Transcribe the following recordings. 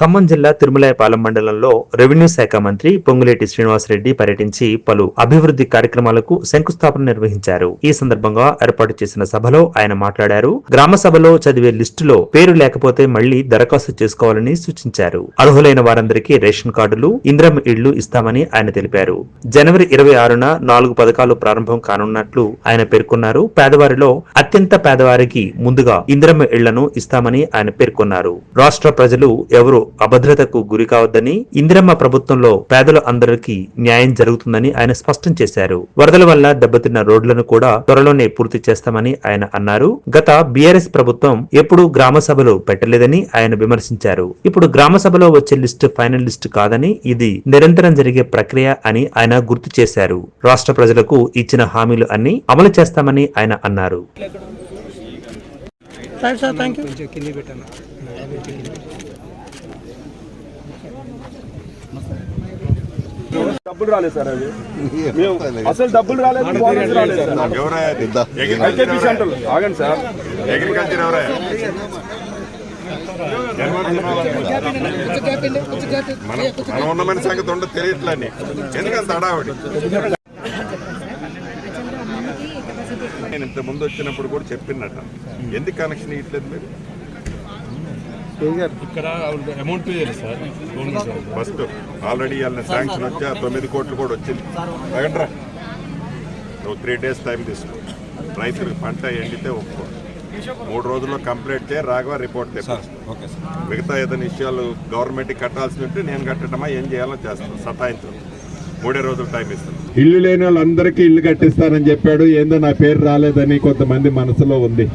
ఖమ్మం జిల్లా తిరుమలాయపాలెం మండలంలో రెవెన్యూ శాఖ మంత్రి పొంగులేటి శ్రీనివాసరెడ్డి పర్యటించి పలు అభివృద్ధి కార్యక్రమాలకు శంకుస్థాపన నిర్వహించారు. ఈ సందర్భంగా ఏర్పాటు చేసిన సభలో ఆయన మాట్లాడారు. గ్రామ సభలో చదివే లిస్టులో పేరు లేకపోతే మళ్లీ దరఖాస్తు చేసుకోవాలని సూచించారు. అర్హులైన వారందరికీ రేషన్ కార్డులు, ఇందిరమ్మ ఇళ్లు ఇస్తామని ఆయన తెలిపారు. జనవరి 26న 4 పథకాలు ప్రారంభం కానున్నట్లు ఆయన పేర్కొన్నారు. పేదవారిలో అత్యంత పేదవారికి ముందుగా ఇందిరమ్మ ఇళ్లను ఇస్తామని ఆయన పేర్కొన్నారు. రాష్ట్ర ప్రజలు ఎవరు అభద్రతకు గురి కావద్దని, ఇందిరమ్మ ప్రభుత్వంలో పేదల అందరికీ న్యాయం జరుగుతుందని ఆయన స్పష్టం చేశారు. వరదల వల్ల దెబ్బతిన్న రోడ్లను కూడా త్వరలోనే పూర్తి చేస్తామని ఆయన అన్నారు. గత బీఆర్ఎస్ ప్రభుత్వం ఎప్పుడూ గ్రామ సభలు పెట్టలేదని ఆయన విమర్శించారు. ఇప్పుడు గ్రామ సభలో వచ్చే లిస్టు ఫైనల్ లిస్టు కాదని, ఇది నిరంతరం జరిగే ప్రక్రియ అని ఆయన గుర్తు చేశారు. రాష్ట్ర ప్రజలకు ఇచ్చిన హామీలు అన్ని అమలు చేస్తామని ఆయన అన్నారు. డబ్బులు రాలేదు సార్, అది అసలు డబ్బులు రాలేదు. ఆగండి సార్, అగ్రికల్చర్ మనం ఉన్న మన సంగతి ఉండదు తెలియట్లని ఎందుకంత హడావుడి. నేను ఇంత ముందు వచ్చినప్పుడు కూడా చెప్పినట్ట ఎందుకు కనెక్షన్ ఇవ్వట్లేదు మీరు? ఇక్కడ అమౌంట్ సార్ ఫస్ట్ ఆల్రెడీ వాళ్ళ శాంక్షన్ వచ్చి 9 కోట్లు కూడా వచ్చింది. అగండ్రా నువ్వు 3 days టైం తీసుకో. రైతులకు పంట ఎండితే ఒప్పుకో, 3 రోజుల్లో కంప్లీట్ చేయ, రాఘవ రిపోర్ట్ తెప్పాలి. మిగతా ఏదైనా విషయాలు గవర్నమెంట్కి కట్టాల్సి ఉంటే నేను కట్టడమా ఏం చేయాలో చేస్తాను. సతాయించు 3 రోజులు టైం ఇస్తాను. ఇల్లు లేని వాళ్ళందరికీ ఇల్లు కట్టిస్తానని చెప్పాడు. ఏందో నా పేరు రాలేదని కొంతమంది మనసులో ఉంది.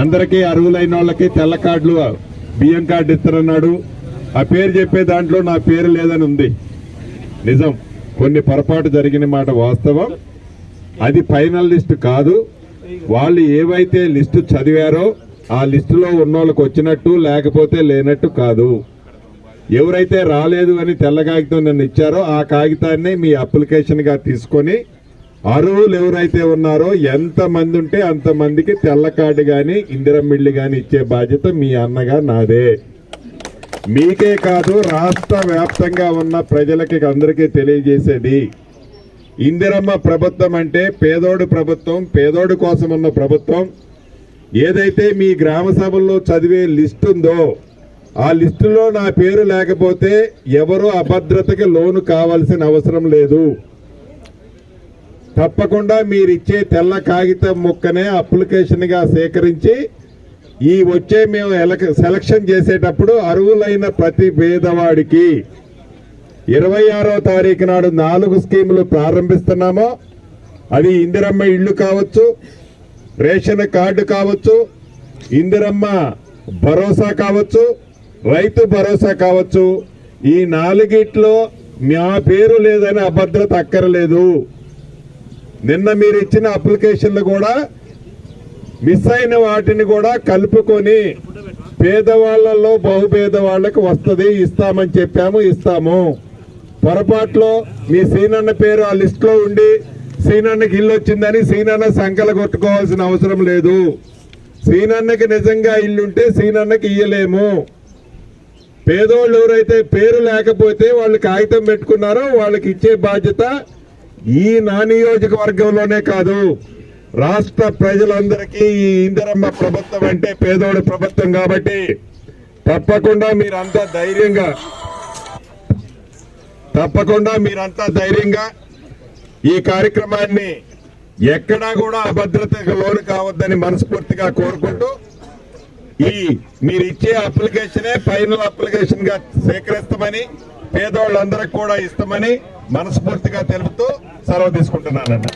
అందరికీ అర్హులైన వాళ్ళకి తెల్ల కార్డులు, బియ్యం కార్డు ఇస్తారన్నాడు. ఆ పేరు చెప్పే దాంట్లో నా పేరు లేదని ఉంది. నిజం, కొన్ని పొరపాటు జరిగిన మాట వాస్తవం. అది ఫైనల్ లిస్టు కాదు. వాళ్ళు ఏవైతే లిస్టు చదివారో ఆ లిస్టులో ఉన్నోళ్ళకి వచ్చినట్టు, లేకపోతే లేనట్టు కాదు. ఎవరైతే రాలేదు అని తెల్ల కాగితం నన్ను ఇచ్చారో ఆ కాగితాన్ని మీ అప్లికేషన్గా తీసుకొని అర్హులు ఎవరైతే ఉన్నారో ఎంతమంది ఉంటే అంతమందికి తెల్ల కార్డు కానీ ఇందిరమ్మ ఇల్లు కానీ ఇచ్చే బాధ్యత మీ అన్నగా నాదే. మీకే కాదు, రాష్ట్ర వ్యాప్తంగా ఉన్న ప్రజలకి అందరికీ తెలియజేసేది, ఇందిరమ్మ ప్రభుత్వం అంటే పేదోడు ప్రభుత్వం, పేదోడు కోసం ఉన్న ప్రభుత్వం. ఏదైతే మీ గ్రామ సభల్లో చదివే లిస్టు ఉందో ఆ లిస్టులో నా పేరు లేకపోతే ఎవరు అభద్రతకి లోను కావాల్సిన అవసరం లేదు. తప్పకుండా మీరిచ్చే తెల్ల కాగితం ముక్కనే అప్లికేషన్గా సేకరించి ఈ వచ్చే మేము సెలక్షన్ చేసేటప్పుడు అర్హులైన ప్రతి పేదవాడికి 26వ తారీఖు నాడు 4 స్కీములు ప్రారంభిస్తున్నామో, అది ఇందిరమ్మ ఇళ్ళు కావచ్చు, రేషన్ కార్డు కావచ్చు, ఇందిరమ్మ భరోసా కావచ్చు, రైతు భరోసా కావచ్చు. ఈ 4గిట్లో మా పేరు లేదని అభద్రత అక్కర్లేదు. నిన్న మీరు ఇచ్చిన అప్లికేషన్లు కూడా మిస్ అయిన వాటిని కూడా కలుపుకొని పేదవాళ్లలో బహుపేదవాళ్లకు వస్తుంది, ఇస్తామని చెప్పాము, ఇస్తాము. పొరపాట్లో మీ సీనన్న పేరు ఆ లిస్టులో ఉండి సీనన్నకి ఇల్లు వచ్చిందని సీనన్న సంకల కొట్టుకోవాల్సిన అవసరం లేదు. సీనన్నకి నిజంగా ఇల్లుంటే సీనన్నకి ఇయ్యలేము. పేదోళ్ళు ఎవరైతే పేరు లేకపోతే వాళ్ళు కాగితం పెట్టుకున్నారో వాళ్ళకి ఇచ్చే బాధ్యత ఈ నా నియోజకవర్గంలోనే కాదు, రాష్ట్ర ప్రజలందరికీ ఈ ఇందిరమ్మ ప్రభుత్వం అంటే పేదోడి ప్రభుత్వం. కాబట్టి తప్పకుండా మీరంతా ధైర్యంగా ఈ కార్యక్రమాన్ని ఎక్కడా కూడా అభద్రతకు లోను కావద్దని మనస్ఫూర్తిగా కోరుకుంటూ, మీరు ఇచ్చే అప్లికేషనే ఫైనల్ అప్లికేషన్ గా సేకరిస్తామని, పేదోళ్ళందరికి కూడా ఇస్తామని మనస్ఫూర్తిగా తెలుపుతూ సెలవు తీసుకుంటున్నానన్న.